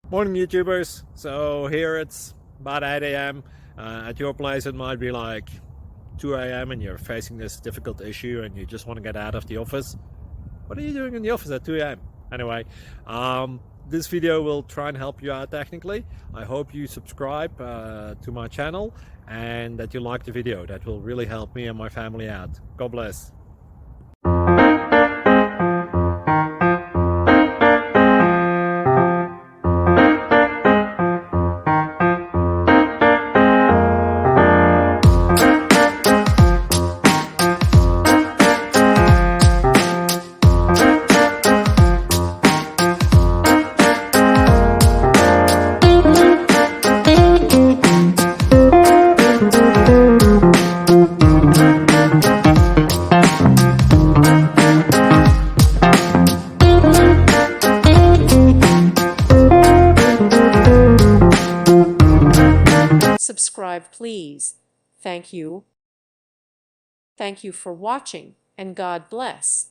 Morning YouTubers. So here it's about 8 a.m. At your place it might be like 2 a.m. and you're facing this difficult issue and you just want to get out of the office. What are you doing in the office at 2 a.m.? Anyway, this video will try and help you out technically. I hope you subscribe to my channel and that you like the video. That will really help me and my family out. God bless. Subscribe, please. Thank you. Thank you for watching, and God bless.